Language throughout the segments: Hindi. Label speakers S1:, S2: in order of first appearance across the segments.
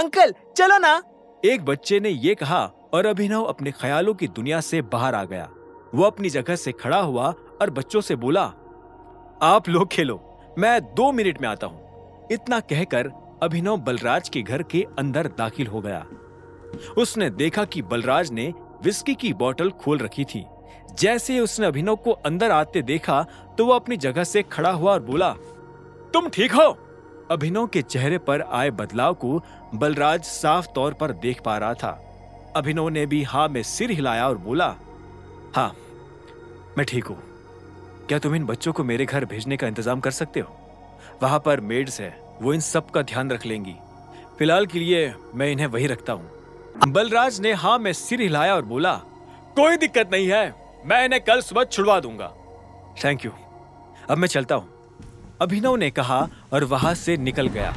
S1: अंकल चलो ना। एक बच्चे ने ये कहा और अभिनव अपने ख्यालों की दुनिया से बाहर आ गया। वो अपनी जगह से खड़ा हुआ और बच्चों से बोला, आप लोग खेलो, मैं 2 मिनट में आता हूं। इतना कहकर अभिनव बलराज के घर के अंदर दाखिल हो गया। उसने देखा कि बलराज ने विस्की की बोतल खोल रखी थी। जैसे ही उसने अभिनव को अंदर आते देखा तो वो अपनी जगह से खड़ा हुआ और बोला, तुम ठीक हो? अभिनव के चेहरे पर आए बदलाव को बलराज साफ तौर पर देख पा रहा था। अभिनव ने भी हाँ में सिर हिलाया और बोला, हाँ मैं ठीक हूं। क्या तुम इन बच्चों को मेरे घर भेजने का इंतजाम कर सकते हो? वहां पर मेड्स है, वो इन सब का ध्यान रख लेंगी। फिलहाल के लिए मैं इन्हें वही रखता हूं। बलराज ने हाँ में सिर हिलाया और बोला, कोई दिक्कत नहीं है, मैं इन्हें कल सुबह छुड़वा दूंगा। थैंक यू, अब मैं चलता हूं, अभिनव ने कहा और वहां से निकल गया।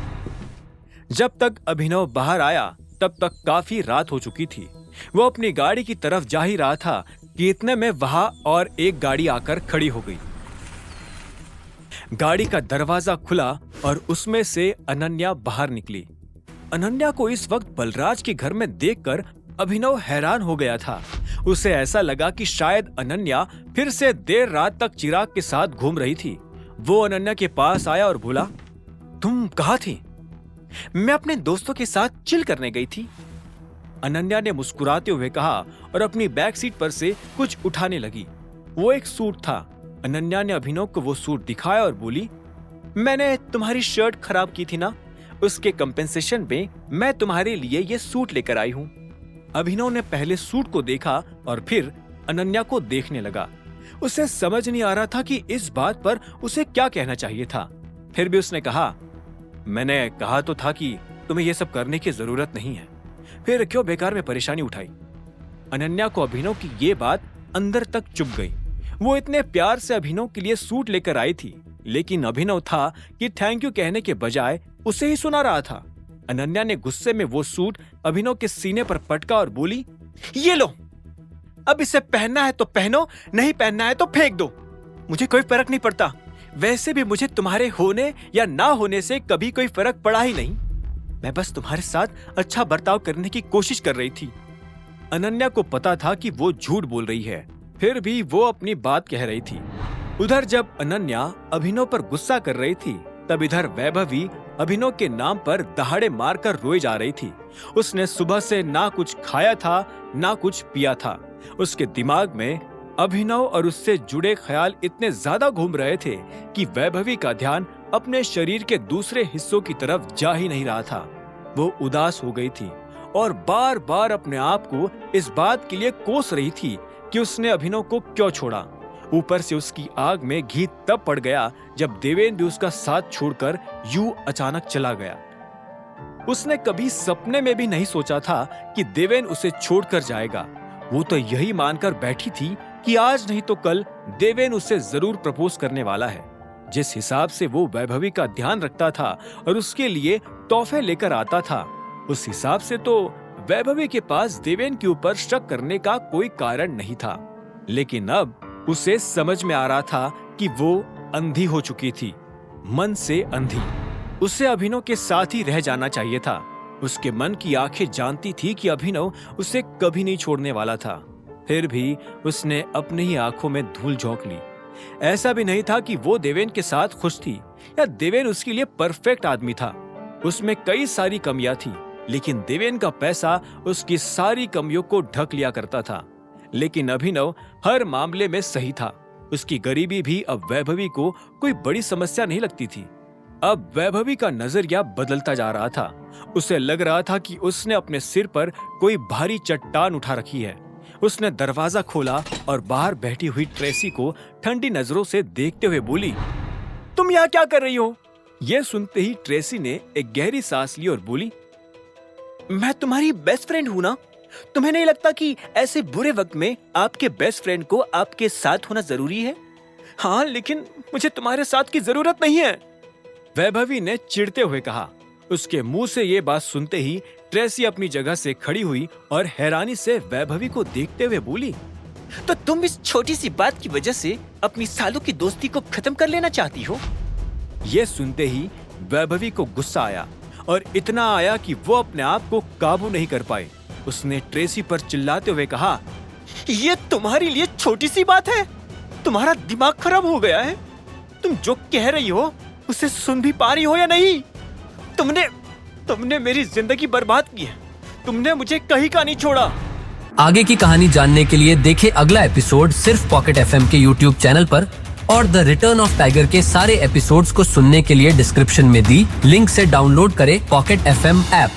S1: जब तक अभिनव बाहर आया तब तक काफी रात हो चुकी थी। वो अपनी गाड़ी की तरफ जा ही रहा था कि इतने में वहां और एक गाड़ी आकर खड़ी हो गई। गाड़ी का दरवाजा खुला और उसमें से अनन्या बाहर निकली। अनन्या को इस वक्त बलराज के घर में देखकर अभिनव हैरान हो गया था। उसे ऐसा लगा कि शायद अनन्या फिर से देर रात तक चिराग के साथ घूम रही थी। वो अनन्या के पास आया और बोला, तुम कहाँ थी? मैं अपने दोस्तों के साथ चिल करने गई थी, अनन्या ने मुस्कुराते हुए कहा और अपनी बैक सीट पर से कुछ उठाने लगी। वो एक सूट था। अनन्या ने अभिनव को वो सूट दिखाया और बोली, मैंने तुम्हारी शर्ट खराब की थी ना, उसके कंपेंसेशन में मैं तुम्हारे लिए ये सूट लेकर आई हूँ। अभिनव ने पहले सूट को देखा और फिर अनन्या को देखने लगा। उसे समझ नहीं आ रहा था कि इस बात पर उसे क्या कहना चाहिए था। फिर भी उसने कहा, मैंने कहा तो था कि तुम्हें यह सब करने की जरूरत नहीं है, फिर क्यों बेकार में परेशानी उठाई। अनन्या को अभिनव की ये बात अंदर तक चुभ गई। वो इतने प्यार से अभिनव के लिए सूट लेकर आई थी, लेकिन अभिनव था कि थैंक यू कहने के बजाय उसे ही सुना रहा था। अनन्या ने गुस्से में वो सूट अभिनव के सीने पर पटका और बोली, ये लो, अब इसे पहनना है तो पहनो, नहीं पहनना है तो फेंक दो, मुझे कोई फर्क नहीं पड़ता। वैसे भी मुझे तुम्हारे होने या ना होने से कभी कोई फर्क पड़ा ही नहीं। मैं बस तुम्हारे साथ अच्छा बर्ताव करने की कोशिश कर रही थी। अनन्या को पता था कि वो झूठ बोल रही है, फिर भी वो अपनी बात कह रही थी। उधर जब अनन्या अभिनव पर गुस्सा कर रही थी, तब इधर वैभवी अभिनव के नाम पर दहाड़े मारकर रोए जा रही थी। उसने सुबह से ना कुछ खाया था ना कुछ पिया था। उसके दिमाग में अभिनव और उससे जुड़े ख्याल इतने ज्यादा घूम रहे थे कि वैभवी का ध्यान अपने शरीर के दूसरे हिस्सों की तरफ जा ही नहीं रहा था। वो उदास हो गई थी और बार बार अपने आप को इस बात के लिए कोस रही थी कि उसने अभिनव को क्यों छोड़ा। ऊपर से उसकी आग में घी तब पड़ गया जब देवेन भी उसका साथ छोड़कर यूं अचानक चला गया। उसने कभी सपने में भी नहीं सोचा था कि देवेन उसे छोड़कर जाएगा। वो तो यही मानकर बैठी थी कि आज नहीं तो कल देवेन उसे जरूर प्रपोज करने वाला है। जिस हिसाब से वो वैभवी का ध्यान रखता था और उसके लिए तोहफे लेकर आता था, उस हिसाब से तो वैभवी के पास देवेन के ऊपर शक करने का कोई कारण नहीं था। लेकिन अब उसे समझ में आ रहा था कि वो अंधी हो चुकी थी, मन से अंधी। उसे अभिनव के साथ ही रह जाना चाहिए था। उसके मन की आंखें जानती थी कि अभिनव उसे कभी नहीं छोड़ने वाला था। फिर भी उसने अपनी ही आंखों में धूल झोंक ली। ऐसा भी नहीं था कि वो देवेन के साथ खुश थी या देवेन उसके लिए परफेक्ट आदमी था। उसमें कई सारी कमियां थी, लेकिन देवेन का पैसा उसकी सारी कमियों को ढक लिया करता था। लेकिन अभिनव हर मामले में सही था। उसकी गरीबी भी अब वैभवी को कोई बड़ी समस्या नहीं लगती थी। अब वैभवी का नजरिया बदलता जा रहा था। उसे लग रहा था कि उसने अपने सिर पर कोई भारी चट्टान उठा रखी है। उसने दरवाजा खोला और बाहर बैठी हुई ट्रेसी को ठंडी नजरों से देखते हुए बोली, तुम यहाँ क्या कर रही हो? यह सुनते ही ट्रेसी ने एक गहरी सांस ली और बोली, मैं तुम्हारी बेस्ट फ्रेंड हूं ना। तुम्हें नहीं लगता कि ऐसे बुरे वक्त में आपके बेस्ट फ्रेंड को आपके साथ होना जरूरी है? हाँ, लेकिन मुझे तुम्हारे साथ की जरूरत नहीं है, वैभवी ने चिढ़ते हुए कहा। उसके मुंह से ये बात सुनते ही ट्रेसी अपनी जगह से खड़ी हुई और हैरानी से वैभवी को देखते हुए बोली, तो तुम इस छोटी सी बात की वजह से अपनी सालों की दोस्ती को खत्म कर लेना चाहती हो? ये सुनते ही वैभवी को गुस्सा आया और इतना आया कि वो अपने आप को काबू नहीं कर पाए। उसने ट्रेसी पर चिल्लाते हुए कहा, ये तुम्हारे लिए छोटी सी बात है? तुम्हारा दिमाग खराब हो गया है? तुम जो कह रही हो उसे सुन भी पा रही हो या नहीं? तुमने मेरी जिंदगी बर्बाद की है। तुमने मुझे कहीं का नहीं छोड़ा।
S2: आगे की कहानी जानने के लिए देखें अगला एपिसोड सिर्फ पॉकेट एफएम के यूट्यूब चैनल पर, और द रिटर्न ऑफ टाइगर के सारे एपिसोड्स को सुनने के लिए डिस्क्रिप्शन में दी लिंक से डाउनलोड करें पॉकेट एफएम ऐप।